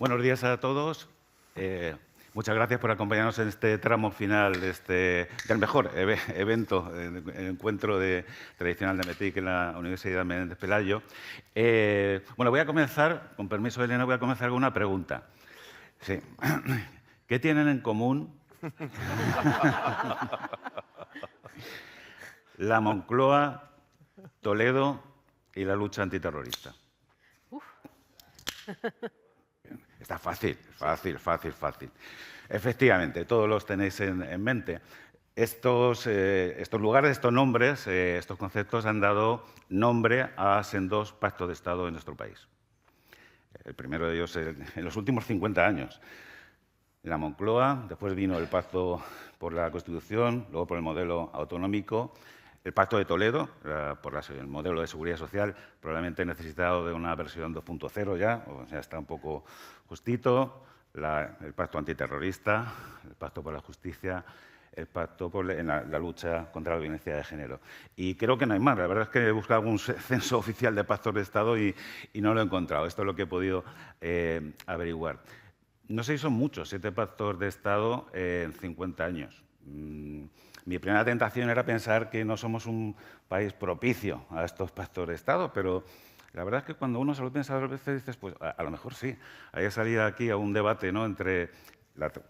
Buenos días a todos. Muchas gracias por acompañarnos en este tramo final del mejor evento, el encuentro tradicional de METIC en la Universidad Menéndez Pelayo. Bueno, voy a comenzar, con permiso de Elena, voy a comenzar con una pregunta. Sí. ¿Qué tienen en común la Moncloa, Toledo y la lucha antiterrorista? Está fácil. Efectivamente, todos los tenéis en mente. Estos lugares, estos nombres, estos conceptos han dado nombre a sendos pactos de Estado en nuestro país. El primero de ellos en los últimos 50 años. La Moncloa, después vino el Pacto por la Constitución, luego por el modelo autonómico, el Pacto de Toledo, por el modelo de seguridad social, probablemente necesitado de una versión 2.0 ya, o sea, está un poco justito, el Pacto antiterrorista, el Pacto por la Justicia, el Pacto por la lucha contra la violencia de género. Y creo que no hay más. La verdad es que he buscado algún censo oficial de pactos de Estado y no lo he encontrado. Esto es lo que he podido averiguar. No sé si son muchos, 7 pactos de Estado en 50 años. Mi primera tentación era pensar que no somos un país propicio a estos pactos de Estado, pero la verdad es que cuando uno se lo piensa 2 veces dices, pues a lo mejor sí. Hay que salir aquí a un debate, ¿no?, entre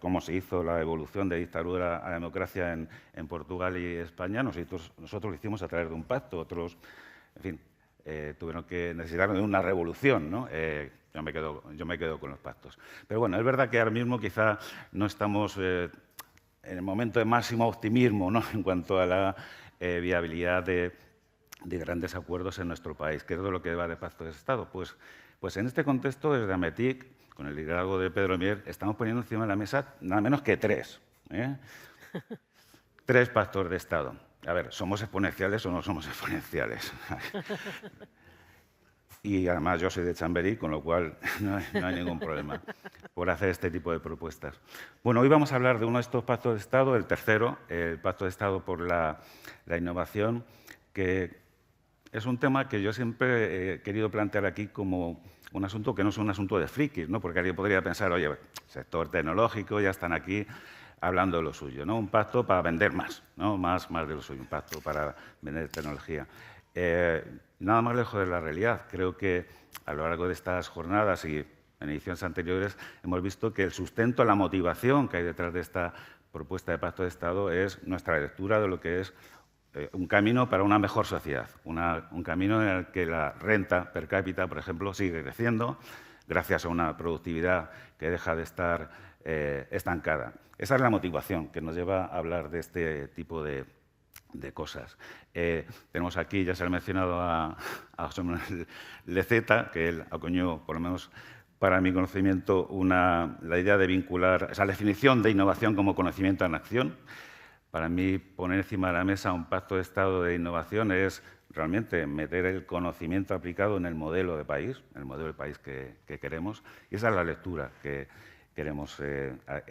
cómo se hizo la evolución de dictadura a democracia en Portugal y España. Nosotros lo hicimos a través de un pacto, otros, en fin, necesitaron de una revolución, ¿no? Yo me quedo con los pactos. Pero bueno, es verdad que ahora mismo quizá no estamos en el momento de máximo optimismo, ¿no?, en cuanto a la viabilidad de grandes acuerdos en nuestro país. ¿Qué es de lo que va de pactos de Estado? Pues en este contexto, desde AMETIC, con el liderazgo de Pedro Mier, estamos poniendo encima de la mesa nada menos que 3. 3 pactos de Estado. A ver, ¿somos exponenciales o no somos exponenciales? Y además yo soy de Chamberí, con lo cual no hay ningún problema por hacer este tipo de propuestas. Bueno, hoy vamos a hablar de uno de estos pactos de Estado, el tercero, el Pacto de Estado por la Innovación, que es un tema que yo siempre he querido plantear aquí como un asunto que no es un asunto de frikis, ¿no? Porque alguien podría pensar, oye, sector tecnológico, ya están aquí hablando de lo suyo, ¿no? Un pacto para vender más, ¿no? Más de lo suyo, un pacto para vender tecnología. Nada más lejos de la realidad. Creo que a lo largo de estas jornadas y en ediciones anteriores hemos visto que el sustento, la motivación que hay detrás de esta propuesta de pacto de Estado es nuestra lectura de lo que es un camino para una mejor sociedad, un camino en el que la renta per cápita, por ejemplo, sigue creciendo gracias a una productividad que deja de estar estancada. Esa es la motivación que nos lleva a hablar de este tipo de cosas. Tenemos aquí, ya se ha mencionado a José Manuel Leceta, que él acuñó, por lo menos para mi conocimiento, la idea de vincular esa definición de innovación como conocimiento en acción. Para mí, poner encima de la mesa un pacto de Estado de innovación es realmente meter el conocimiento aplicado en el modelo de país, que queremos, y esa es la lectura que queremos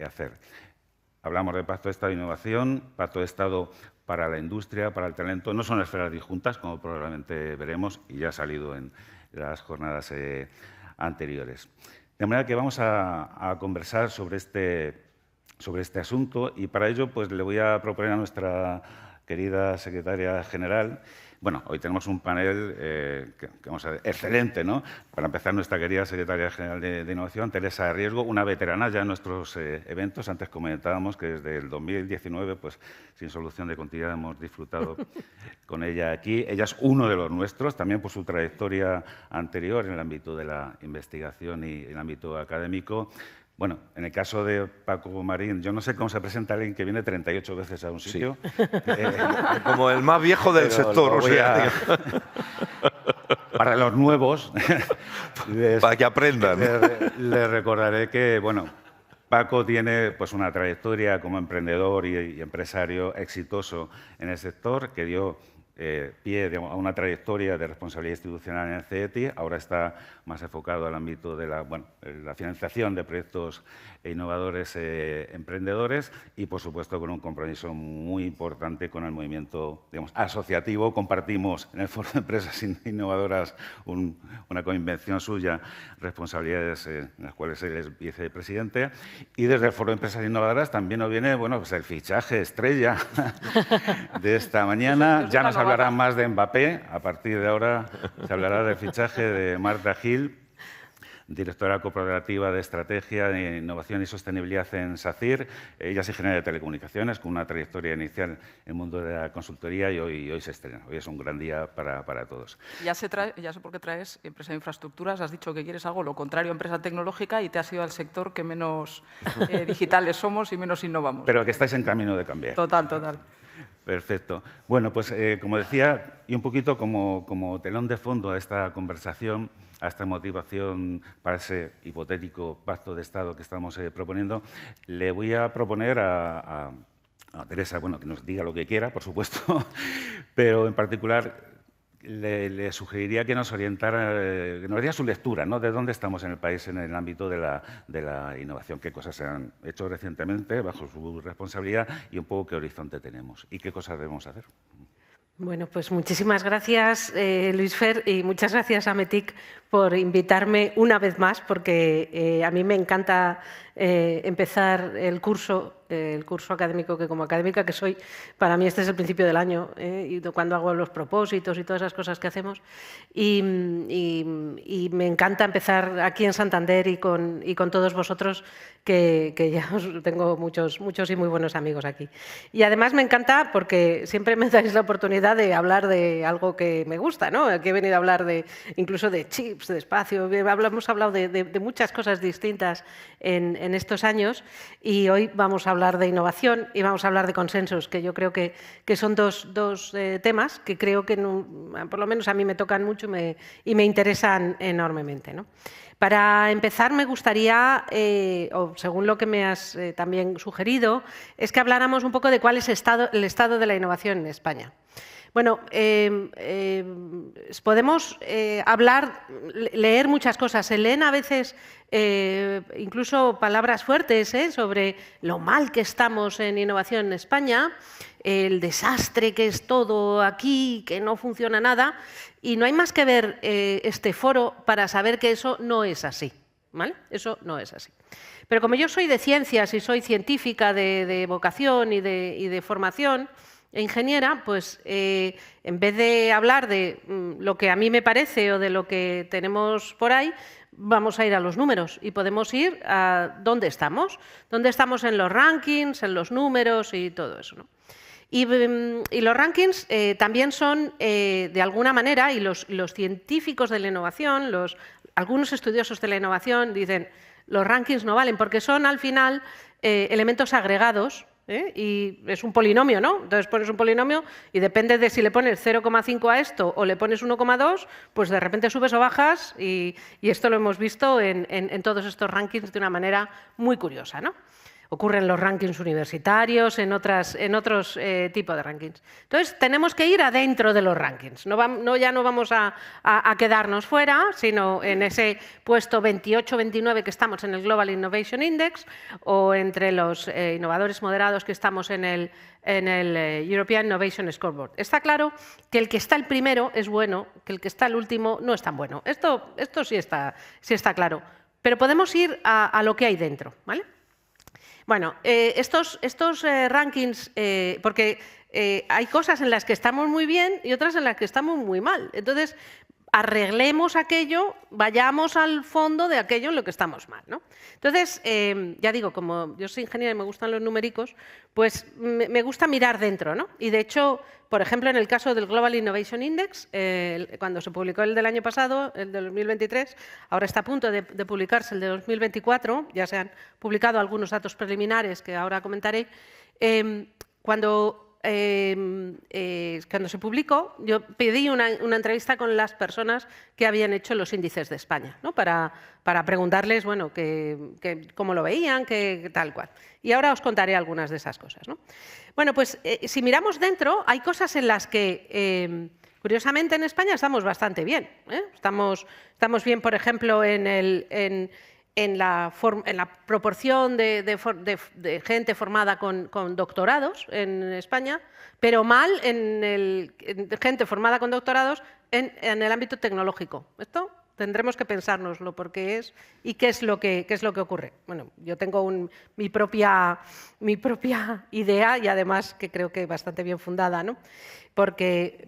hacer. Hablamos de pacto de Estado de innovación, pacto de Estado para la industria, para el talento. No son esferas disjuntas, como probablemente veremos, y ya ha salido en las jornadas anteriores. De manera que vamos a conversar sobre este asunto, y para ello pues, le voy a proponer a nuestra querida secretaria general. Bueno, hoy tenemos un panel que vamos a ver, excelente, ¿no? Para empezar, nuestra querida secretaria general de Innovación, Teresa Riesgo, una veterana ya en nuestros eventos. Antes comentábamos que desde el 2019, pues sin solución de continuidad, hemos disfrutado con ella aquí. Ella es uno de los nuestros, también por su trayectoria anterior en el ámbito de la investigación y en el ámbito académico. Bueno, en el caso de Paco Marín, yo no sé cómo se presenta alguien que viene 38 veces a un sitio. Sí. Como el más viejo del sector. O sea, para los nuevos, para que aprendan. Les recordaré que, bueno, Paco tiene pues, una trayectoria como emprendedor y empresario exitoso en el sector, que dio pie a una trayectoria de responsabilidad institucional en el CETI. Ahora está más enfocado al ámbito de la financiación de proyectos innovadores emprendedores y, por supuesto, con un compromiso muy importante con el movimiento, digamos, asociativo. Compartimos en el Foro de Empresas Innovadoras una convención suya, responsabilidades en las cuales él es vicepresidente. Y desde el Foro de Empresas Innovadoras también nos viene, bueno, pues el fichaje estrella de esta mañana. Ya nos hablará más de Mbappé. A partir de ahora se hablará del fichaje de Marta Gil, directora cooperativa de Estrategia, de Innovación y Sostenibilidad en SACIR. Ella es ingeniera de telecomunicaciones, con una trayectoria inicial en el mundo de la consultoría y hoy se estrena. Hoy es un gran día para todos. Ya sé por qué traes empresa de infraestructuras. Has dicho que quieres algo lo contrario a empresa tecnológica y te has ido al sector que menos digitales somos y menos innovamos. Pero que estáis en camino de cambiar. Total, total. Perfecto. Bueno, pues como decía, y un poquito como telón de fondo a esta conversación, a esta motivación para ese hipotético pacto de Estado que estamos proponiendo, le voy a proponer a Teresa, bueno, que nos diga lo que quiera, por supuesto, pero en particular le sugeriría que nos orientara, que nos diera su lectura, ¿no? De dónde estamos en el país en el ámbito de la innovación, qué cosas se han hecho recientemente bajo su responsabilidad y un poco qué horizonte tenemos y qué cosas debemos hacer. Bueno, pues muchísimas gracias, Luis Fer, y muchas gracias a METIC por invitarme una vez más, porque a mí me encanta empezar el curso académico, que como académica que soy, para mí este es el principio del año, y cuando hago los propósitos y todas esas cosas que hacemos. Y me encanta empezar aquí en Santander y con todos vosotros, que ya tengo muchos y muy buenos amigos aquí. Y además me encanta porque siempre me dais la oportunidad de hablar de algo que me gusta, ¿no? Aquí he venido a hablar incluso de chips, de espacio, hemos hablado de muchas cosas distintas en estos años, y hoy vamos a hablar de innovación y vamos a hablar de consensos, que yo creo que son dos temas que creo que por lo menos a mí me tocan mucho y me interesan enormemente, ¿no? Para empezar, me gustaría, o según lo que me has también sugerido, es que habláramos un poco de cuál es el estado de la innovación en España. Bueno, podemos leer muchas cosas. Se leen a veces incluso palabras fuertes sobre lo mal que estamos en innovación en España, el desastre que es todo aquí, que no funciona nada, y no hay más que ver este foro para saber que eso no es así, ¿vale? Eso no es así. Pero como yo soy de ciencias y soy científica de vocación y de formación, ingeniera, pues en vez de hablar de lo que a mí me parece o de lo que tenemos por ahí, vamos a ir a los números y podemos ir a dónde estamos en los rankings, en los números y todo eso, ¿no? Y los rankings también son, de alguna manera, y los científicos de la innovación, algunos estudiosos de la innovación dicen, los rankings no valen porque son al final elementos agregados. Y es un polinomio, ¿no? Entonces pones un polinomio y depende de si le pones 0,5 a esto o le pones 1,2, pues de repente subes o bajas y esto lo hemos visto en todos estos rankings de una manera muy curiosa, ¿no? Ocurre en los rankings universitarios, en otros tipos de rankings. Entonces, tenemos que ir adentro de los rankings. Ya no vamos a quedarnos fuera, sino en ese puesto 28-29 que estamos en el Global Innovation Index o entre los innovadores moderados que estamos en el European Innovation Scoreboard. Está claro que el que está el primero es bueno, que el que está el último no es tan bueno. Esto sí está claro. Pero podemos ir a lo que hay dentro, ¿vale? Bueno, estos rankings, porque hay cosas en las que estamos muy bien y otras en las que estamos muy mal. Entonces, arreglemos aquello, vayamos al fondo de aquello en lo que estamos mal, ¿no? Entonces, ya digo, como yo soy ingeniera y me gustan los numéricos, pues me gusta mirar dentro, ¿no? Y de hecho, por ejemplo, en el caso del Global Innovation Index, cuando se publicó el del año pasado, el de 2023, ahora está a punto de publicarse el de 2024, ya se han publicado algunos datos preliminares que ahora comentaré, cuando cuando se publicó, yo pedí una entrevista con las personas que habían hecho los índices de España, ¿no? para preguntarles, bueno, cómo lo veían, tal cual. Y ahora os contaré algunas de esas cosas, ¿no? Bueno, pues si miramos dentro, hay cosas en las que, curiosamente, en España estamos bastante bien, ¿eh? Estamos bien, por ejemplo, en la proporción de gente formada con doctorados en España, pero mal en gente formada con doctorados en el ámbito tecnológico. Esto tendremos que pensárnoslo por qué es y qué es lo que ocurre. Bueno, yo tengo mi propia idea y además que creo que bastante bien fundada, ¿no? Porque,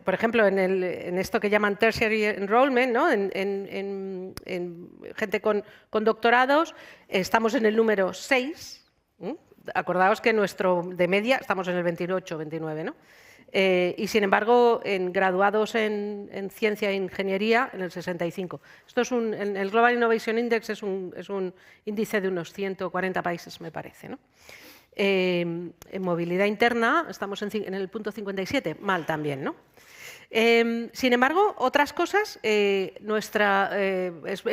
por ejemplo, en esto que llaman tertiary enrollment, ¿no? en gente con doctorados, estamos en el número 6. Acordaos que de media estamos en el 28, 29, ¿no? Y, sin embargo, en graduados en ciencia e ingeniería, en el 65. Esto es el Global Innovation Index es un índice de unos 140 países, me parece, ¿no? En movilidad interna estamos en el punto 57, mal también, ¿no? Sin embargo, otras cosas, es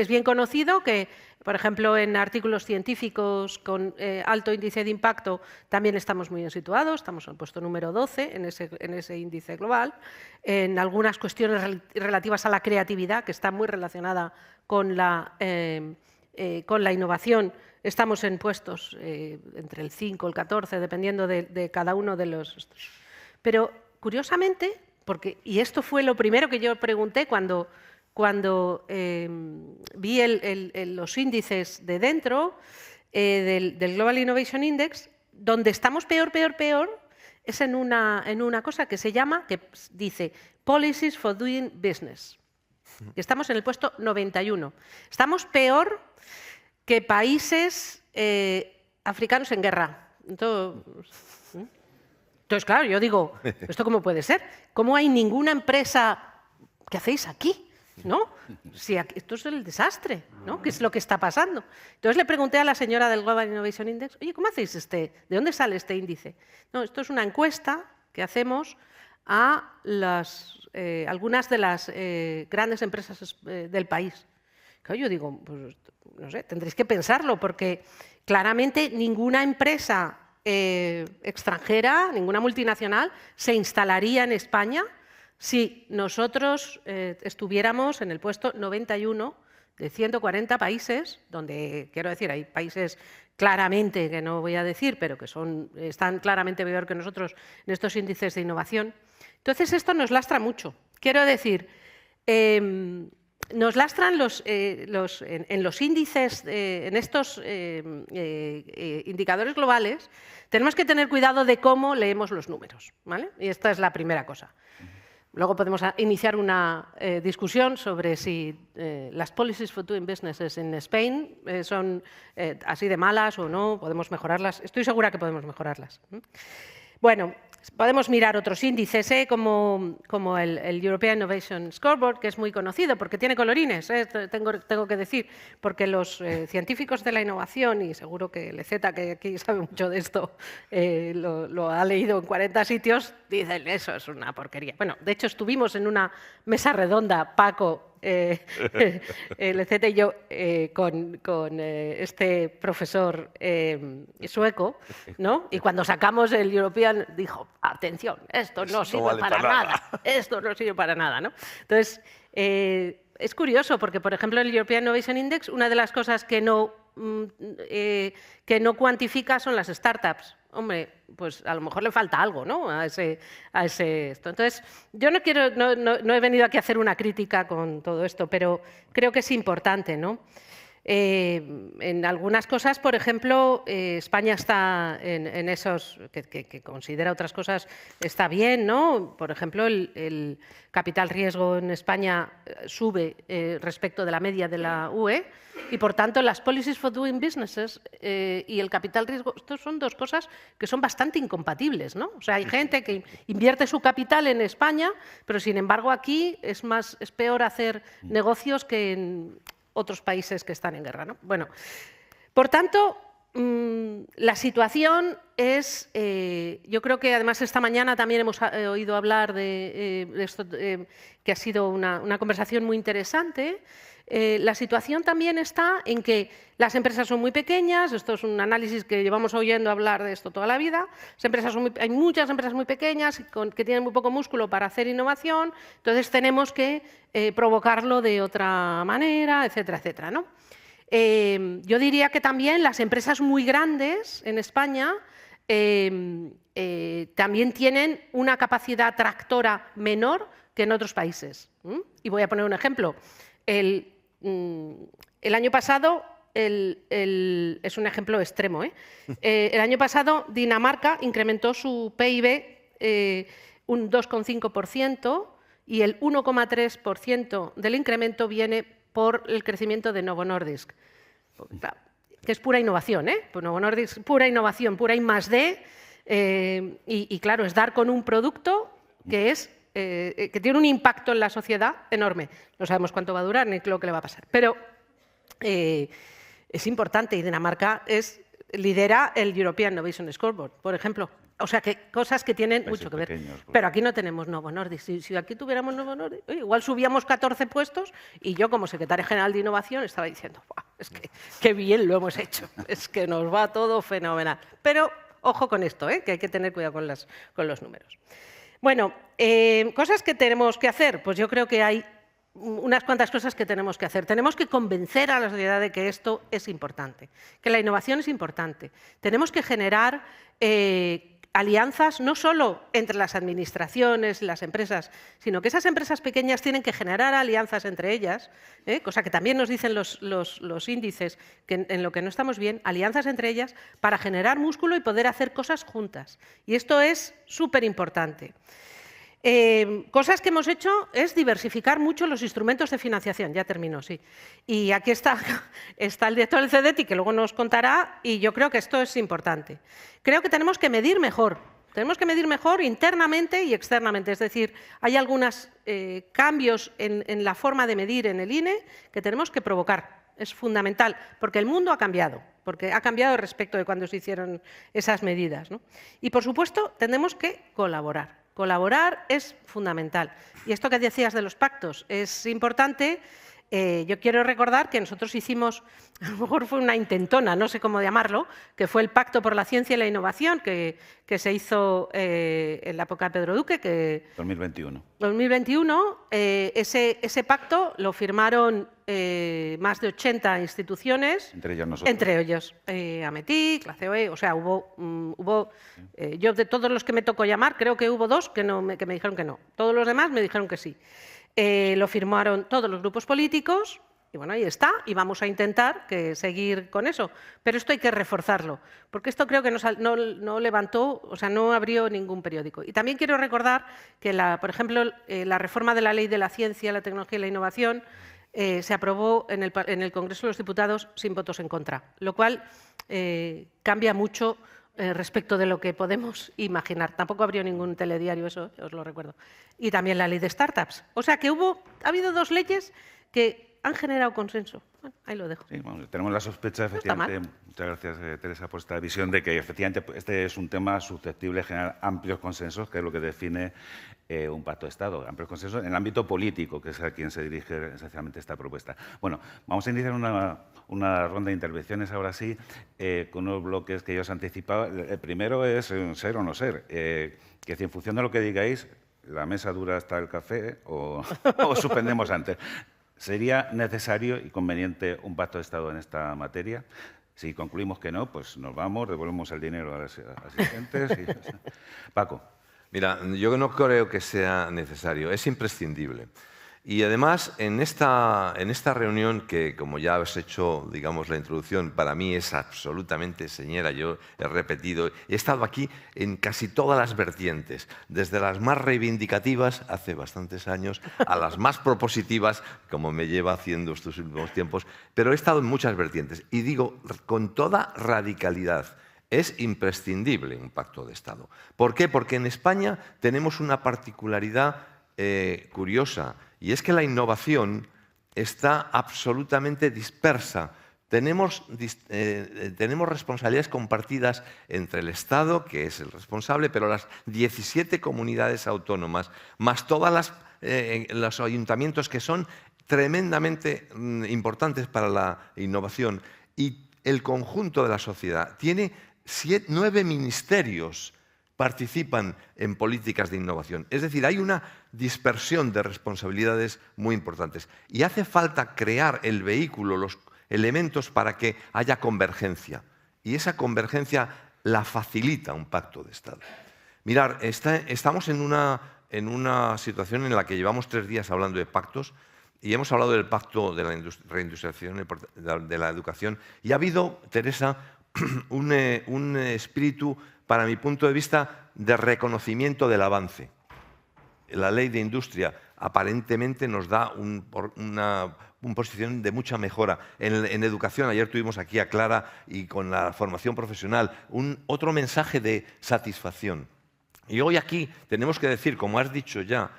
bien conocido que, por ejemplo, en artículos científicos con alto índice de impacto también estamos muy bien situados, estamos en el puesto número 12 en ese índice global. En algunas cuestiones relativas a la creatividad, que está muy relacionada con la innovación, estamos en puestos entre el 5 y el 14, dependiendo de cada uno de los... Pero, curiosamente, y esto fue lo primero que yo pregunté cuando vi los índices de dentro del Global Innovation Index, donde estamos peor, es en una cosa que dice Policies for Doing Business. Estamos en el puesto 91. Estamos peor que países africanos en guerra. Entonces, claro, yo digo, ¿esto cómo puede ser? ¿Cómo hay ninguna empresa que hacéis aquí? ¿No? Si esto es el desastre, ¿no? ¿Qué es lo que está pasando? Entonces le pregunté a la señora del Global Innovation Index, oye, ¿cómo hacéis ¿de dónde sale este índice? No, esto es una encuesta que hacemos a algunas de las grandes empresas del país. Claro, yo digo, pues no sé, tendréis que pensarlo, porque claramente ninguna empresa extranjera, ninguna multinacional, se instalaría en España si nosotros estuviéramos en el puesto 91 de 140 países, donde, quiero decir, hay países claramente, que no voy a decir, pero que están claramente peor que nosotros en estos índices de innovación. Entonces, esto nos lastra mucho. Quiero decir, nos lastran en los índices, en estos indicadores globales, tenemos que tener cuidado de cómo leemos los números, ¿vale? Y esta es la primera cosa. Luego podemos iniciar una discusión sobre si las policies for doing business en España son así de malas o no, podemos mejorarlas. Estoy segura que podemos mejorarlas. Bueno, podemos mirar otros índices, como el European Innovation Scoreboard, que es muy conocido porque tiene colorines, tengo que decir, porque los científicos de la innovación, y seguro que Leceta, que aquí sabe mucho de esto, lo ha leído en 40 sitios, dicen, eso es una porquería. Bueno, de hecho estuvimos en una mesa redonda, Paco, Leceta y yo, con este profesor sueco, ¿no? Y cuando sacamos el European, dijo, atención, esto no sirve para nada, esto no sirve para nada, ¿no? Entonces, es curioso porque, por ejemplo, el European Innovation Index, una de las cosas que no cuantifica son las startups. Hombre, pues a lo mejor le falta algo, ¿no? a ese esto. Entonces, yo no he venido aquí a hacer una crítica con todo esto, pero creo que es importante, ¿no? En algunas cosas, por ejemplo, España está en esos, que considera otras cosas, está bien, ¿no? Por ejemplo, el capital riesgo en España sube respecto de la media de la UE y, por tanto, las policies for doing businesses y el capital riesgo, estos son dos cosas que son bastante incompatibles, ¿no? O sea, hay gente que invierte su capital en España, pero, sin embargo, aquí es peor hacer negocios que en otros países que están en guerra, ¿no? Bueno, por tanto, la situación es, yo creo que además esta mañana también hemos oído hablar de esto, que ha sido una conversación muy interesante. La situación también está en que las empresas son muy pequeñas, esto es un análisis que llevamos oyendo hablar de esto toda la vida, hay muchas empresas muy pequeñas que tienen muy poco músculo para hacer innovación, entonces tenemos que provocarlo de otra manera, etcétera, etcétera, ¿no? Yo diría que también las empresas muy grandes en España también tienen una capacidad tractora menor que en otros países. Y voy a poner un ejemplo. El año pasado, es un ejemplo extremo, el año pasado Dinamarca incrementó su PIB un 2,5% y el 1,3% del incremento viene por el crecimiento de Novo Nordisk, que es pura innovación, pues Novo Nordisk, pura innovación, pura I+D, y claro, es dar con un producto que tiene un impacto en la sociedad enorme. No sabemos cuánto va a durar ni lo que le va a pasar, pero es importante y Dinamarca lidera el European Innovation Scoreboard, por ejemplo. O sea, que cosas que tienen mucho que ver. Pero aquí no tenemos Novo Nordisk. Si aquí tuviéramos Novo Nordisk, igual subíamos 14 puestos y yo, como secretaria general de Innovación, estaba diciendo, es que qué bien lo hemos hecho, es que nos va todo fenomenal. Pero ojo con esto, que hay que tener cuidado con los números. Bueno, cosas que tenemos que hacer. Pues yo creo que hay unas cuantas cosas que tenemos que hacer. Tenemos que convencer a la sociedad de que esto es importante, que la innovación es importante. Tenemos que generar alianzas no solo entre las administraciones y las empresas, sino que esas empresas pequeñas tienen que generar alianzas entre ellas, cosa que también nos dicen los índices, que en lo que no estamos bien, alianzas entre ellas para generar músculo y poder hacer cosas juntas. Y esto es súper importante. Cosas que hemos hecho es diversificar mucho los instrumentos de financiación. Ya termino, sí. Y aquí está el director del CEDETI, que luego nos contará, y yo creo que esto es importante. Creo que tenemos que medir mejor. Tenemos que medir mejor internamente y externamente. Es decir, hay algunos cambios en la forma de medir en el INE que tenemos que provocar. Es fundamental, porque el mundo ha cambiado, porque ha cambiado respecto de cuando se hicieron esas medidas, ¿no? Y, por supuesto, tenemos que colaborar. Colaborar es fundamental. Y esto que decías de los pactos es importante. Yo quiero recordar que nosotros hicimos, a lo mejor fue una intentona, no sé cómo llamarlo, que fue el Pacto por la Ciencia y la Innovación que se hizo en la época de Pedro Duque. 2021. 2021. Ese pacto lo firmaron más de 80 instituciones. Entre ellos nosotros. Entre ellos AMETIC, la COE, o sea, yo de todos los que me tocó llamar, creo que hubo 2 que me dijeron que no. Todos los demás me dijeron que sí. Lo firmaron todos los grupos políticos y bueno, ahí está, y vamos a intentar seguir con eso. Pero esto hay que reforzarlo, porque esto creo que no levantó, o sea, no abrió ningún periódico. Y también quiero recordar que, por ejemplo, la reforma de la Ley de la Ciencia, la Tecnología y la Innovación se aprobó en el Congreso de los Diputados sin votos en contra, lo cual cambia mucho respecto de lo que podemos imaginar. Tampoco abrió ningún telediario, eso os lo recuerdo. Y también la ley de startups. O sea que ha habido 2 leyes que han generado consenso. Bueno, ahí lo dejo. Sí, bueno, tenemos la sospecha, efectivamente, muchas gracias Teresa por esta visión, de que efectivamente este es un tema susceptible de generar amplios consensos, que es lo que define un pacto de Estado, amplios consensos en el ámbito político, que es a quien se dirige esencialmente esta propuesta. Bueno, vamos a iniciar una ronda de intervenciones ahora sí, con unos bloques que yo os anticipaba. El primero es ser o no ser, que si en función de lo que digáis, la mesa dura hasta el café o suspendemos antes. ¿Sería necesario y conveniente un pacto de Estado en esta materia? Si concluimos que no, pues nos vamos, devolvemos el dinero a los asistentes. Paco. Mira, yo no creo que sea necesario, es imprescindible. Y además, en esta reunión, que como ya os he hecho, digamos, la introducción, para mí es absolutamente señera, yo he repetido, he estado aquí en casi todas las vertientes, desde las más reivindicativas, hace bastantes años, a las más propositivas, como me lleva haciendo estos últimos tiempos, pero he estado en muchas vertientes. Y digo, con toda radicalidad, es imprescindible un pacto de Estado. ¿Por qué? Porque en España tenemos una particularidad curiosa, y es que la innovación está absolutamente dispersa tenemos responsabilidades compartidas entre el Estado, que es el responsable, pero las 17 comunidades autónomas, más todos los ayuntamientos que son tremendamente importantes para la innovación, y el conjunto de la sociedad. Tiene 9 ministerios participan en políticas de innovación. Es decir, hay una dispersión de responsabilidades muy importantes. Y hace falta crear el vehículo, los elementos para que haya convergencia. Y esa convergencia la facilita un pacto de Estado. Mirad, estamos en una situación en la que llevamos 3 días hablando de pactos y hemos hablado del pacto de la reindustrialización de la educación. Y ha habido, Teresa, un espíritu, para mi punto de vista, de reconocimiento del avance. La ley de industria aparentemente nos da una posición de mucha mejora. En educación, ayer tuvimos aquí a Clara y con la formación profesional, otro mensaje de satisfacción. Y hoy aquí tenemos que decir, como has dicho ya,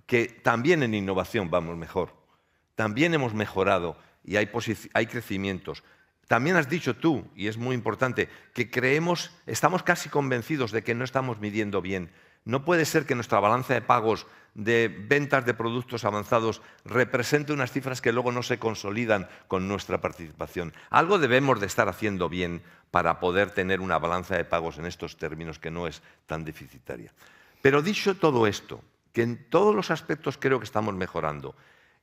que también en innovación vamos mejor. También hemos mejorado y hay crecimientos. También has dicho tú, y es muy importante, que estamos casi convencidos de que no estamos midiendo bien. No puede ser que nuestra balanza de pagos de ventas de productos avanzados represente unas cifras que luego no se consolidan con nuestra participación. Algo debemos de estar haciendo bien para poder tener una balanza de pagos en estos términos que no es tan deficitaria. Pero dicho todo esto, que en todos los aspectos creo que estamos mejorando,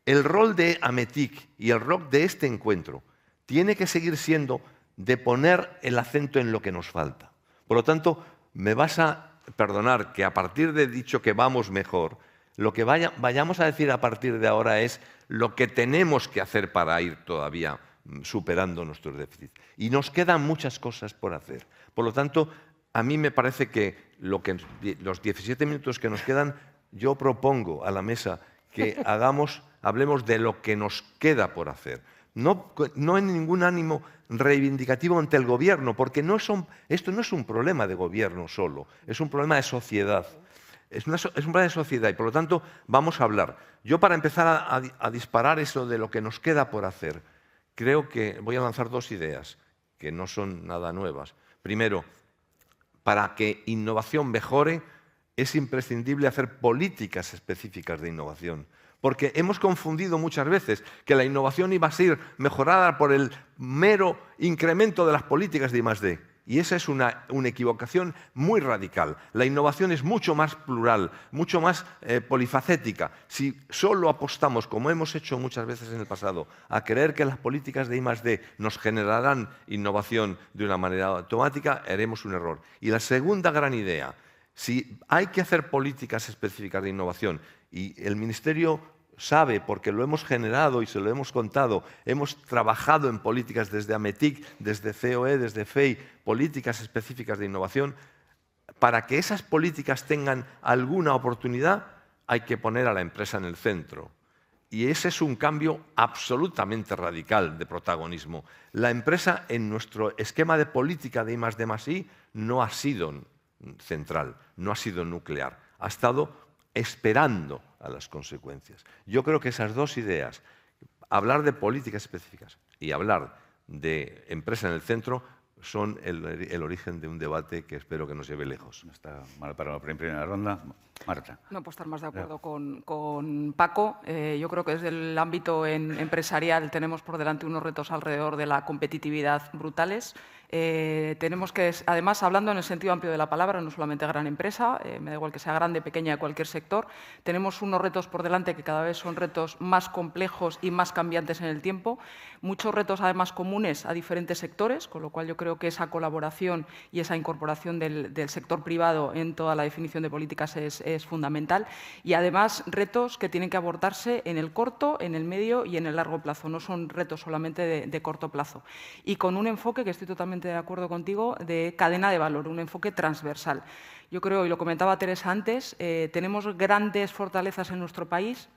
el rol de AMETIC y el rol de este encuentro tiene que seguir siendo de poner el acento en lo que nos falta. Por lo tanto, me vas a perdonar que a partir de dicho que vamos mejor, lo que vayamos a decir a partir de ahora es lo que tenemos que hacer para ir todavía superando nuestros déficits. Y nos quedan muchas cosas por hacer. Por lo tanto, a mí me parece que los 17 minutos que nos quedan, yo propongo a la mesa que hablemos de lo que nos queda por hacer. No en ningún ánimo reivindicativo ante el gobierno, porque esto no es un problema de gobierno solo, es un problema de sociedad. Es un problema de sociedad y, por lo tanto, vamos a hablar. Yo, para empezar a disparar eso de lo que nos queda por hacer, creo que voy a lanzar 2 ideas, que no son nada nuevas. Primero, para que innovación mejore, es imprescindible hacer políticas específicas de innovación. Porque hemos confundido muchas veces que la innovación iba a ser mejorada por el mero incremento de las políticas de I+D. Y esa es una equivocación muy radical. La innovación es mucho más plural, mucho más polifacética. Si solo apostamos, como hemos hecho muchas veces en el pasado, a creer que las políticas de I+D nos generarán innovación de una manera automática, haremos un error. Y la segunda gran idea, si hay que hacer políticas específicas de innovación, y el Ministerio sabe, porque lo hemos generado y se lo hemos contado, hemos trabajado en políticas desde AMETIC, desde COE, desde FEI, políticas específicas de innovación. Para que esas políticas tengan alguna oportunidad, hay que poner a la empresa en el centro. Y ese es un cambio absolutamente radical de protagonismo. La empresa, en nuestro esquema de política de I+D+I, no ha sido central, no ha sido nuclear. Ha estado esperando a las consecuencias. Yo creo que esas 2 ideas, hablar de políticas específicas y hablar de empresa en el centro, son el origen de un debate que espero que nos lleve lejos. No está mal para la primera ronda. Marta. No puedo estar más de acuerdo con Paco. Yo creo que desde el ámbito empresarial tenemos por delante unos retos alrededor de la competitividad brutales. Tenemos que, además, hablando en el sentido amplio de la palabra, no solamente gran empresa, me da igual que sea grande, pequeña, de cualquier sector, tenemos unos retos por delante que cada vez son retos más complejos y más cambiantes en el tiempo, muchos retos además comunes a diferentes sectores, con lo cual yo creo que esa colaboración y esa incorporación del sector privado en toda la definición de políticas es fundamental, y además retos que tienen que abordarse en el corto, en el medio y en el largo plazo, no son retos solamente de corto plazo. Y con un enfoque, que estoy totalmente de acuerdo contigo, de cadena de valor, un enfoque transversal. Yo creo, y lo comentaba Teresa antes, tenemos grandes fortalezas en nuestro país,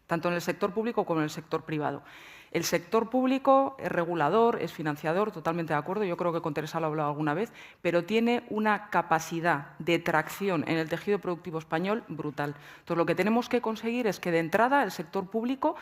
tanto en el sector público como en el sector privado. El sector público es regulador, es financiador, totalmente de acuerdo, yo creo que con Teresa lo he hablado alguna vez, pero tiene una capacidad de tracción en el tejido productivo español brutal. Entonces, lo que tenemos que conseguir es que de entrada el sector público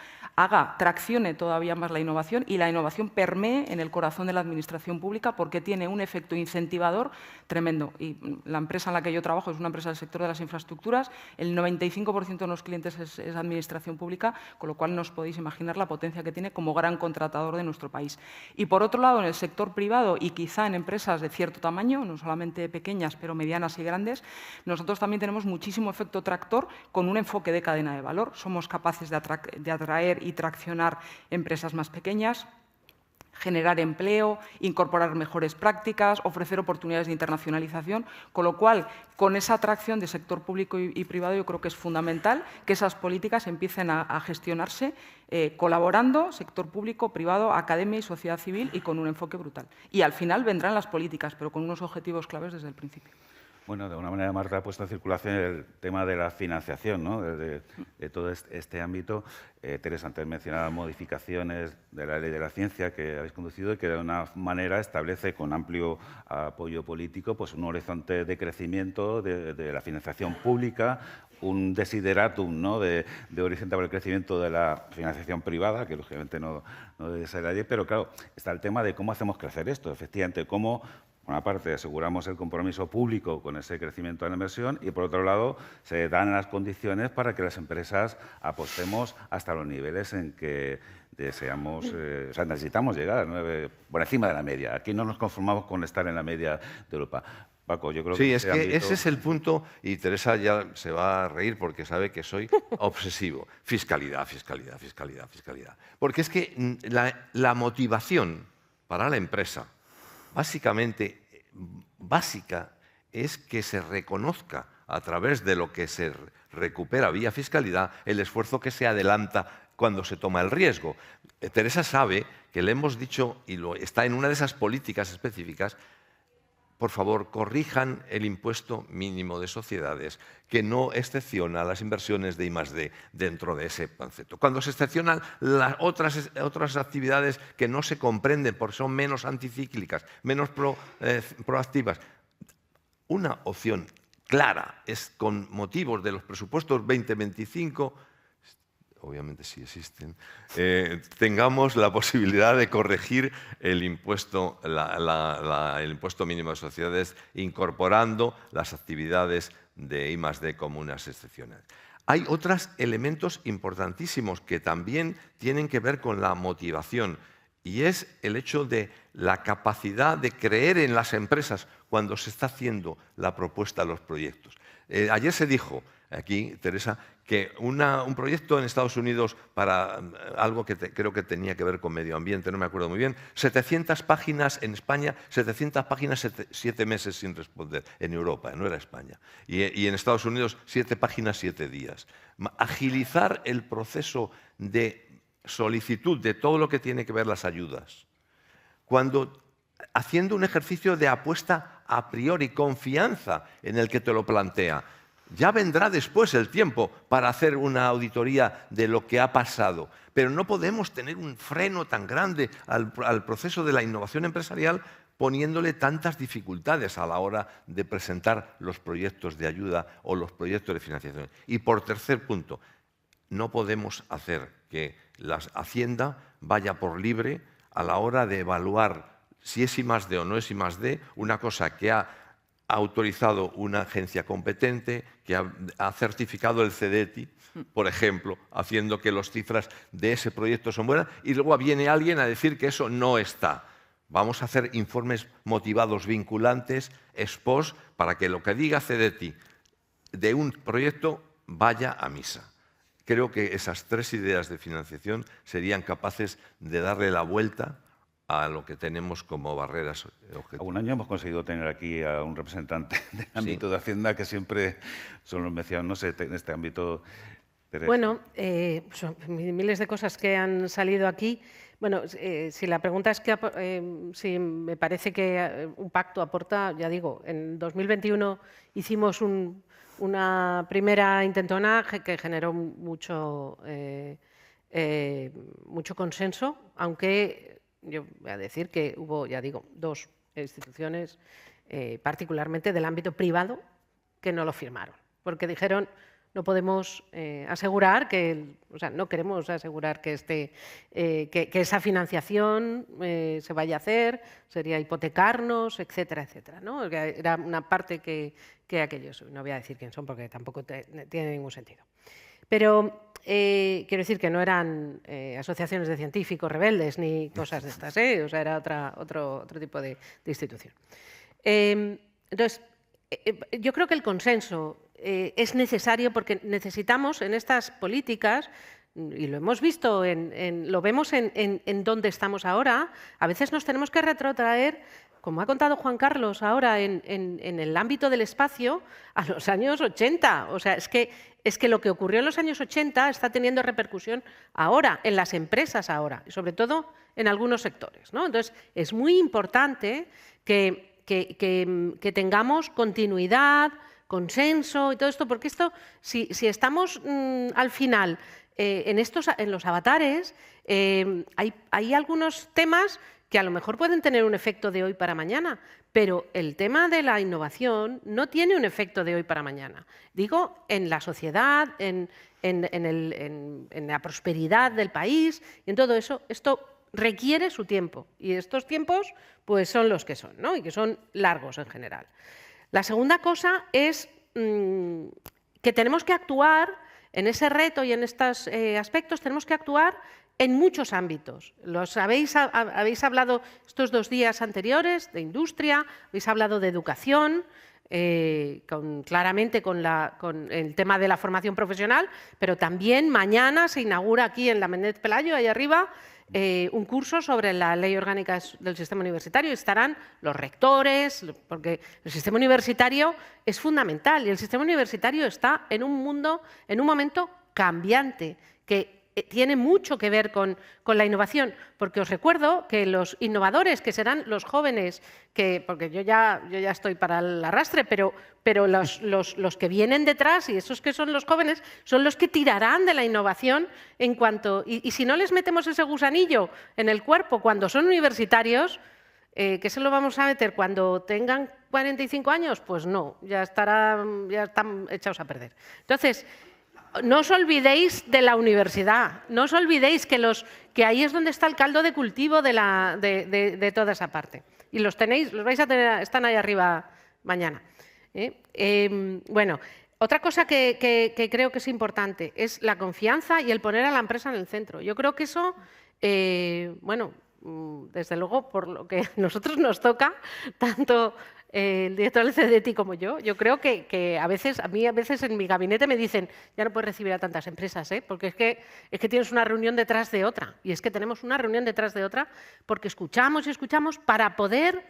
traccione todavía más la innovación y la innovación permee en el corazón de la administración pública porque tiene un efecto incentivador tremendo. Y la empresa en la que yo trabajo es una empresa del sector de las infraestructuras, el 95% de los clientes es administración pública, con lo cual no os podéis imaginar la potencia que tiene como gran contratador de nuestro país. Y por otro lado, en el sector privado y quizá en empresas de cierto tamaño, no solamente pequeñas, pero medianas y grandes, nosotros también tenemos muchísimo efecto tractor con un enfoque de cadena de valor. Somos capaces de atraer y traccionar empresas más pequeñas, generar empleo, incorporar mejores prácticas, ofrecer oportunidades de internacionalización, con lo cual, con esa atracción de sector público y privado, yo creo que es fundamental que esas políticas empiecen a gestionarse colaborando, sector público, privado, academia y sociedad civil, y con un enfoque brutal. Y al final vendrán las políticas, pero con unos objetivos claves desde el principio. Bueno, de alguna manera Marta ha puesto en circulación el tema de la financiación, ¿no? de todo este ámbito. Teresa, antes mencionaba modificaciones de la Ley de la Ciencia que habéis conducido y que de alguna manera establece con amplio apoyo político pues, un horizonte de crecimiento de la financiación pública, un desideratum, ¿no? de horizonte para el crecimiento de la financiación privada, que lógicamente no debe ser allí, pero claro, está el tema de cómo hacemos crecer esto, efectivamente, cómo por una parte, aseguramos el compromiso público con ese crecimiento de la inversión y, por otro lado, se dan las condiciones para que las empresas apostemos hasta los niveles en que deseamos, o sea, necesitamos llegar, ¿no? Por encima de la media. Aquí no nos conformamos con estar en la media de Europa. Paco, yo creo que ese es el punto, y Teresa ya se va a reír porque sabe que soy obsesivo. Fiscalidad, fiscalidad, fiscalidad, fiscalidad. Porque es que la motivación para la empresa básicamente, básica, es que se reconozca a través de lo que se recupera vía fiscalidad el esfuerzo que se adelanta cuando se toma el riesgo. Teresa sabe que le hemos dicho, y está en una de esas políticas específicas, por favor, corrijan el impuesto mínimo de sociedades, que no excepciona las inversiones de I+D dentro de ese concepto. Cuando se excepcionan las otras actividades que no se comprenden porque son menos anticíclicas, menos proactivas, una opción clara es con motivos de los presupuestos 2025, obviamente sí existen, tengamos la posibilidad de corregir el impuesto, el impuesto mínimo de sociedades, incorporando las actividades de I+D como unas excepciones. Hay otros elementos importantísimos que también tienen que ver con la motivación, y es el hecho de la capacidad de creer en las empresas cuando se está haciendo la propuesta de los proyectos. Ayer se dijo aquí, Teresa, que un proyecto en Estados Unidos para algo que creo que tenía que ver con medio ambiente, no me acuerdo muy bien, 700 páginas en España, 700 páginas, 7 meses sin responder, en Europa, no era España. Y en Estados Unidos, 7 páginas, 7 días. Agilizar el proceso de solicitud de todo lo que tiene que ver las ayudas. Cuando haciendo un ejercicio de apuesta a priori, confianza en el que te lo plantea. Ya vendrá después el tiempo para hacer una auditoría de lo que ha pasado, pero no podemos tener un freno tan grande al proceso de la innovación empresarial poniéndole tantas dificultades a la hora de presentar los proyectos de ayuda o los proyectos de financiación. Y por tercer punto, no podemos hacer que la Hacienda vaya por libre a la hora de evaluar si es I+D o no es I+D, una cosa que ha autorizado una agencia competente, que ha certificado el CDETI, por ejemplo, haciendo que las cifras de ese proyecto son buenas, y luego viene alguien a decir que eso no está. Vamos a hacer informes motivados vinculantes, ex post, para que lo que diga CDETI de un proyecto vaya a misa. Creo que esas 3 ideas de financiación serían capaces de darle la vuelta a lo que tenemos como barreras objetivas. Un año hemos conseguido tener aquí a un representante del ámbito de Hacienda que siempre son los mencionados, no sé, en este ámbito. Teresa. Bueno, son miles de cosas que han salido aquí. Bueno, si la pregunta es que si me parece que un pacto aporta, ya digo, en 2021 hicimos una primera intentona que generó mucho mucho consenso, aunque yo voy a decir que hubo, ya digo, 2 instituciones, particularmente del ámbito privado, que no lo firmaron, porque dijeron no podemos asegurar que, o sea, no queremos asegurar que, que esa financiación se vaya a hacer, sería hipotecarnos, etcétera, etcétera, ¿no? Era una parte que aquellos, no voy a decir quién son porque tampoco tiene ningún sentido. Pero quiero decir que no eran asociaciones de científicos rebeldes ni cosas de estas, o sea, era otro tipo de institución. Entonces, yo creo que el consenso es necesario porque necesitamos en estas políticas, y lo hemos visto, lo vemos en dónde estamos ahora, a veces nos tenemos que retrotraer, como ha contado Juan Carlos ahora, en el ámbito del espacio, a los años 80. O sea, es que lo que ocurrió en los años 80 está teniendo repercusión ahora, en las empresas ahora, y sobre todo en algunos sectores, ¿no? Entonces, es muy importante que tengamos continuidad, consenso y todo esto, porque esto, si estamos al final en los avatares, hay algunos temas que a lo mejor pueden tener un efecto de hoy para mañana, pero el tema de la innovación no tiene un efecto de hoy para mañana. Digo, en la sociedad, en la prosperidad del país y en todo eso, esto requiere su tiempo, y estos tiempos pues son los que son, ¿no? Y que son largos en general. La segunda cosa es que tenemos que actuar en ese reto y en estos aspectos, tenemos que actuar en muchos ámbitos. Habéis hablado estos 2 días anteriores de industria, habéis hablado de educación, claramente con el tema de la formación profesional, pero también mañana se inaugura aquí en la Méndez Pelayo, ahí arriba, un curso sobre la ley orgánica del sistema universitario. Estarán los rectores, porque el sistema universitario es fundamental y el sistema universitario está en un momento cambiante, que tiene mucho que ver con la innovación, porque os recuerdo que los innovadores, que serán los jóvenes, porque yo ya estoy para el arrastre, pero los que vienen detrás, y esos que son los jóvenes, son los que tirarán de la innovación en cuanto... Y si no les metemos ese gusanillo en el cuerpo cuando son universitarios, ¿qué se lo vamos a meter cuando tengan 45 años? Pues no, ya están echados a perder. Entonces, no os olvidéis de la universidad, no os olvidéis que ahí es donde está el caldo de cultivo de toda esa parte. Y los vais a tener, están ahí arriba mañana. Bueno, otra cosa que creo que es importante es la confianza y el poner a la empresa en el centro. Yo creo que eso, bueno, desde luego, por lo que a nosotros nos toca, tanto el director del CDTI como yo creo que a mí a veces en mi gabinete me dicen, ya no puedes recibir a tantas empresas, porque es que tienes una reunión detrás de otra. Y es que tenemos una reunión detrás de otra porque escuchamos y escuchamos para poder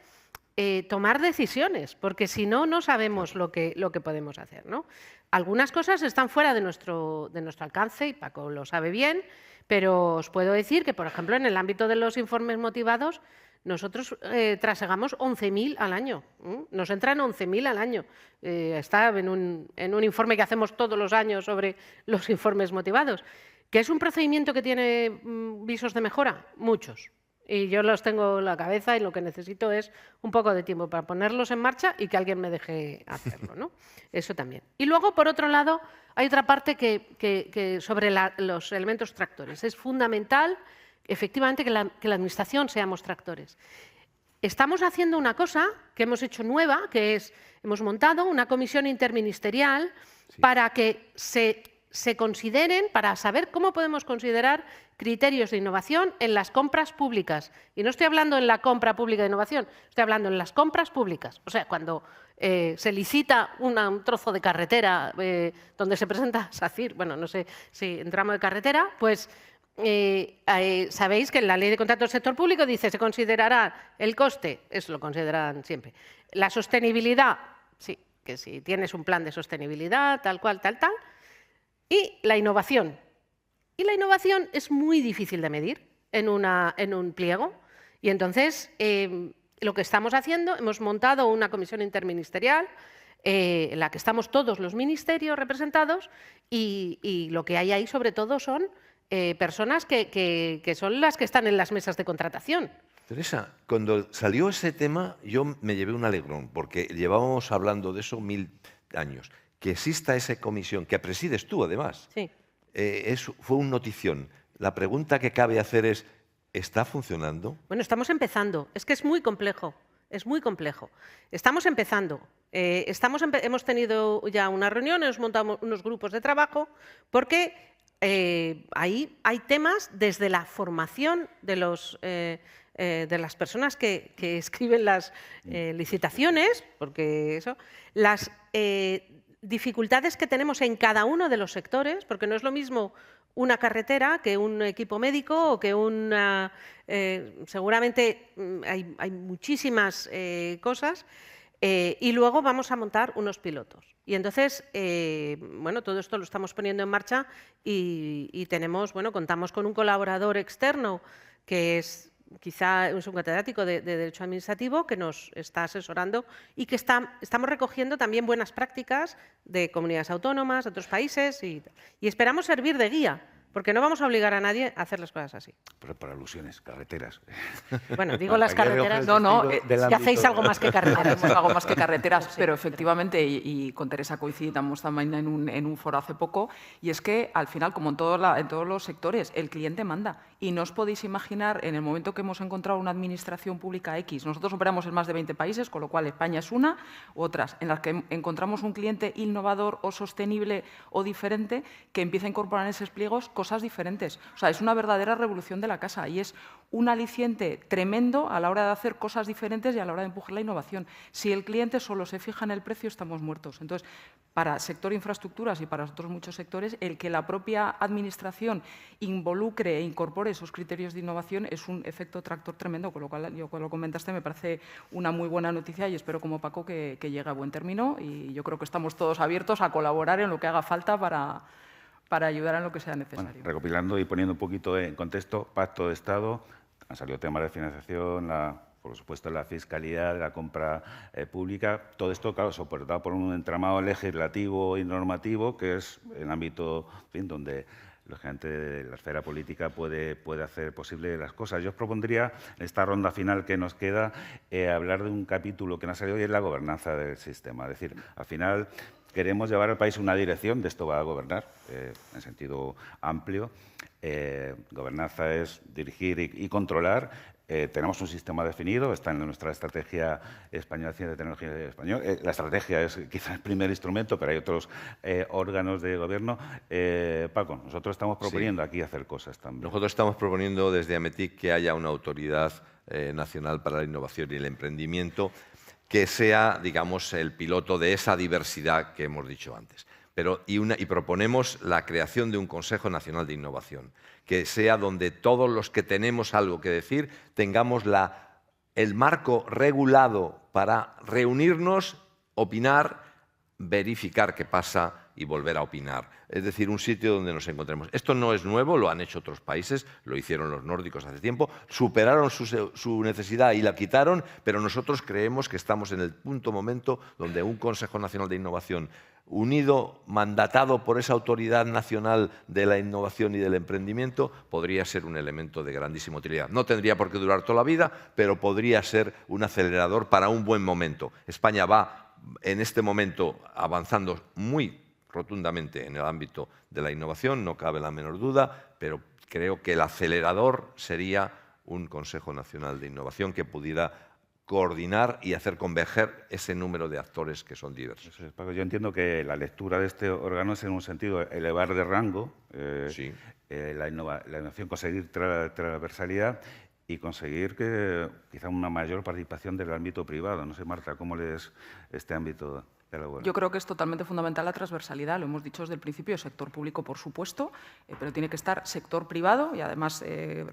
tomar decisiones, porque si no, no sabemos lo que podemos hacer, ¿no? Algunas cosas están fuera de nuestro alcance, y Paco lo sabe bien, pero os puedo decir que, por ejemplo, en el ámbito de los informes motivados, nosotros trasegamos 11.000 al año. Nos entran 11.000 al año. Está en un informe que hacemos todos los años sobre los informes motivados. ¿Que es un procedimiento que tiene visos de mejora? Muchos. Y yo los tengo en la cabeza y lo que necesito es un poco de tiempo para ponerlos en marcha y que alguien me deje hacerlo, ¿no? Eso también. Y luego, por otro lado, hay otra parte que sobre los elementos tractores. Es fundamental, efectivamente, que la Administración seamos tractores. Estamos haciendo una cosa que hemos hecho nueva, que es, hemos montado una comisión interministerial para que se consideren, para saber cómo podemos considerar criterios de innovación en las compras públicas. Y no estoy hablando en la compra pública de innovación, estoy hablando en las compras públicas. O sea, cuando se licita un trozo de carretera donde se presenta SACIR, bueno, no sé si en tramo de carretera, pues sabéis que en la Ley de Contratos del Sector Público dice se considerará el coste, eso lo consideran siempre, la sostenibilidad, sí, que si tienes un plan de sostenibilidad, tal cual, tal, y la innovación. Y la innovación es muy difícil de medir en un pliego. Y entonces, lo que estamos haciendo, hemos montado una comisión interministerial en la que estamos todos los ministerios representados y lo que hay ahí sobre todo son personas que son las que están en las mesas de contratación. Teresa, cuando salió ese tema yo me llevé un alegrón, porque llevábamos hablando de eso 1000 años. Que exista esa comisión, que presides tú además, Sí. Fue una notición. La pregunta que cabe hacer es, ¿está funcionando? Bueno, estamos empezando. Es que es muy complejo. Es muy complejo. Estamos empezando. Hemos tenido ya una reunión, hemos montado unos grupos de trabajo, porque ahí hay temas desde la formación de las personas que escriben las licitaciones, porque eso, las dificultades que tenemos en cada uno de los sectores, porque no es lo mismo una carretera que un equipo médico o que una... seguramente hay muchísimas cosas, y luego vamos a montar unos pilotos. Y entonces, bueno, todo esto lo estamos poniendo en marcha y tenemos, bueno, contamos con un colaborador externo que es quizá es un catedrático de Derecho Administrativo que nos está asesorando y que estamos recogiendo también buenas prácticas de comunidades autónomas, de otros países y esperamos servir de guía, porque no vamos a obligar a nadie a hacer las cosas así. Pero por alusiones, carreteras. Bueno, digo las carreteras. No, si hacéis algo más que carreteras. Hacemos algo más que carreteras, pero efectivamente, y con Teresa coincidimos también en un foro hace poco, y es que al final, como en todos los sectores, el cliente manda. Y no os podéis imaginar, en el momento que hemos encontrado una administración pública X, nosotros operamos en más de 20 países, con lo cual España es una, otras, en las que encontramos un cliente innovador o sostenible o diferente que empieza a incorporar en esos pliegos cosas diferentes. O sea, es una verdadera revolución de la casa y es un aliciente tremendo a la hora de hacer cosas diferentes y a la hora de empujar la innovación. Si el cliente solo se fija en el precio, estamos muertos. Entonces, para sector infraestructuras y para otros muchos sectores, el que la propia administración involucre e incorpore esos criterios de innovación es un efecto tractor tremendo, con lo cual, yo cuando lo comentaste, me parece una muy buena noticia y espero, como Paco, que llegue a buen término y yo creo que estamos todos abiertos a colaborar en lo que haga falta para ayudar en lo que sea necesario. Bueno, recopilando y poniendo un poquito en contexto, Pacto de Estado, han salido temas de financiación, por supuesto la fiscalidad, la compra pública, todo esto, claro, soportado por un entramado legislativo y normativo que es el ámbito, en fin, donde lógicamente la esfera política puede hacer posible las cosas. Yo os propondría, en esta ronda final que nos queda, hablar de un capítulo que nos ha salido y es la gobernanza del sistema. Es decir, al final queremos llevar al país una dirección, de esto va a gobernar, en sentido amplio. Gobernanza es dirigir y controlar. Tenemos un sistema definido, está en nuestra estrategia española de ciencia y tecnología española. La estrategia es quizás el primer instrumento, pero hay otros órganos de gobierno. Paco, nosotros estamos proponiendo aquí hacer cosas también. Nosotros estamos proponiendo desde AMETIC que haya una autoridad nacional para la innovación y el emprendimiento que sea, digamos, el piloto de esa diversidad que hemos dicho antes. Y proponemos la creación de un Consejo Nacional de Innovación, que sea donde todos los que tenemos algo que decir tengamos el marco regulado para reunirnos, opinar, verificar qué pasa y volver a opinar. Es decir, un sitio donde nos encontremos. Esto no es nuevo, lo han hecho otros países, lo hicieron los nórdicos hace tiempo, superaron su necesidad y la quitaron, pero nosotros creemos que estamos en el momento donde un Consejo Nacional de Innovación unido, mandatado por esa autoridad nacional de la innovación y del emprendimiento, podría ser un elemento de grandísima utilidad. No tendría por qué durar toda la vida, pero podría ser un acelerador para un buen momento. España va en este momento avanzando muy rotundamente en el ámbito de la innovación, no cabe la menor duda, pero creo que el acelerador sería un Consejo Nacional de Innovación que pudiera coordinar y hacer converger ese número de actores que son diversos. Paco, yo entiendo que la lectura de este órgano es en un sentido elevar de rango Sí. la innovación, conseguir transversalidad y conseguir que quizá una mayor participación del ámbito privado. No sé, Marta, ¿cómo lees este ámbito de la Yo creo que es totalmente fundamental la transversalidad, lo hemos dicho desde el principio, sector público, por supuesto, pero tiene que estar sector privado y además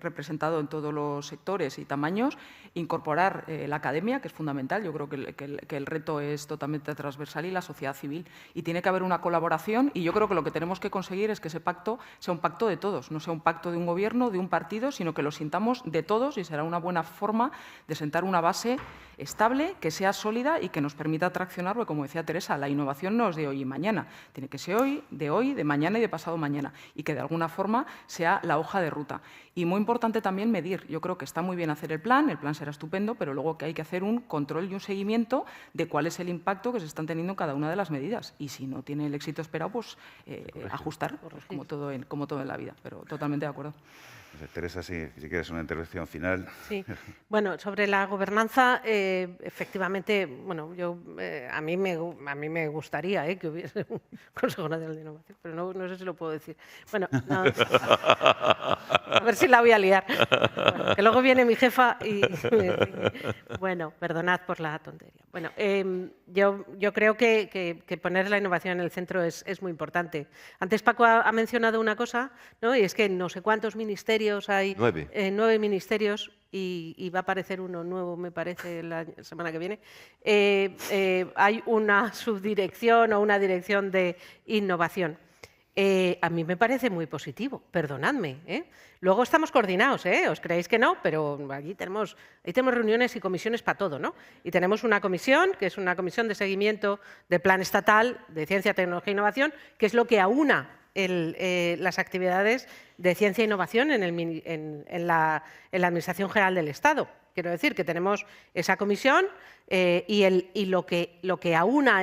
representado en todos los sectores y tamaños, incorporar la academia, que es fundamental, yo creo que el reto es totalmente transversal, y la sociedad civil, y tiene que haber una colaboración, y yo creo que lo que tenemos que conseguir es que ese pacto sea un pacto de todos, no sea un pacto de un gobierno, de un partido, sino que lo sintamos de todos, y será una buena forma de sentar una base estable, que sea sólida y que nos permita traccionar, porque como decía decía Teresa, la innovación no es de hoy y mañana. Tiene que ser hoy, de mañana y de pasado mañana. Y que de alguna forma sea la hoja de ruta. Y muy importante también medir. Yo creo que está muy bien hacer el plan será estupendo, pero luego que hay que hacer un control y un seguimiento de cuál es el impacto que se están teniendo cada una de las medidas. Y si no tiene el éxito esperado, pues ajustar, como todo en la vida. Pero totalmente de acuerdo. Teresa, si quieres una intervención final. Sí. Bueno, sobre la gobernanza, efectivamente, bueno, a mí me gustaría que hubiese un Consejo Nacional de Innovación, pero no sé si lo puedo decir. Bueno, no, a ver si la voy a liar. Bueno, que luego viene mi jefa y bueno, perdonad por la tontería. Bueno, yo creo que poner la innovación en el centro es muy importante. Antes Paco ha mencionado una cosa, ¿no? Y es que no sé cuántos ministerios hay, 9 ministerios, y va a aparecer uno nuevo, me parece, la semana que viene. Hay una subdirección o una dirección de innovación. A mí me parece muy positivo, perdonadme. Luego estamos coordinados, os creéis que no, pero aquí tenemos reuniones y comisiones para todo, ¿no? Y tenemos una comisión, que es una comisión de seguimiento del Plan Estatal de Ciencia, Tecnología e Innovación, que es lo que aúna las actividades de ciencia e innovación en la Administración General del Estado. Quiero decir que tenemos esa comisión y lo que aúna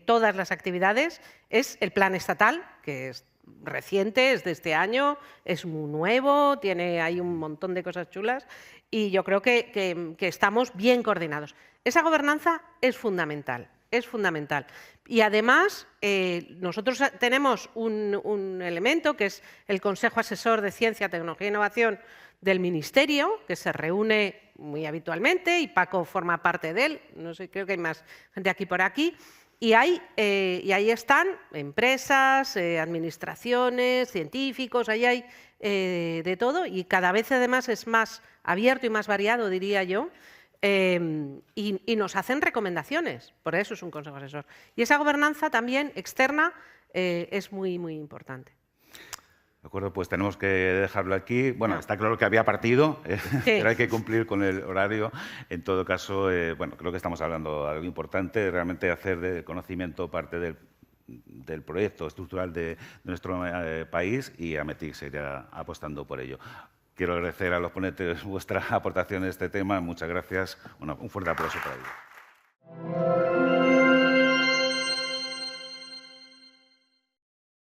todas las actividades es el Plan Estatal, que es reciente, es de este año, es muy nuevo, hay un montón de cosas chulas y yo creo que estamos bien coordinados. Esa gobernanza es fundamental. Es fundamental. Y además, nosotros tenemos un elemento que es el Consejo Asesor de Ciencia, Tecnología e Innovación del Ministerio, que se reúne muy habitualmente y Paco forma parte de él. No sé, creo que hay más gente aquí por aquí. Y ahí están empresas, administraciones, científicos, ahí hay de todo y cada vez además es más abierto y más variado, diría yo. Y nos hacen recomendaciones, por eso es un consejo asesor. Y esa gobernanza también externa es muy, muy importante. De acuerdo, pues tenemos que dejarlo aquí. Bueno, está claro que había partido, sí, pero hay que cumplir con el horario. En todo caso, bueno, creo que estamos hablando de algo importante, realmente hacer de conocimiento parte del proyecto estructural de nuestro país y Ametic seguirá apostando por ello. Quiero agradecer a los ponentes vuestras aportaciones a este tema. Muchas gracias. Un fuerte aplauso para ellos.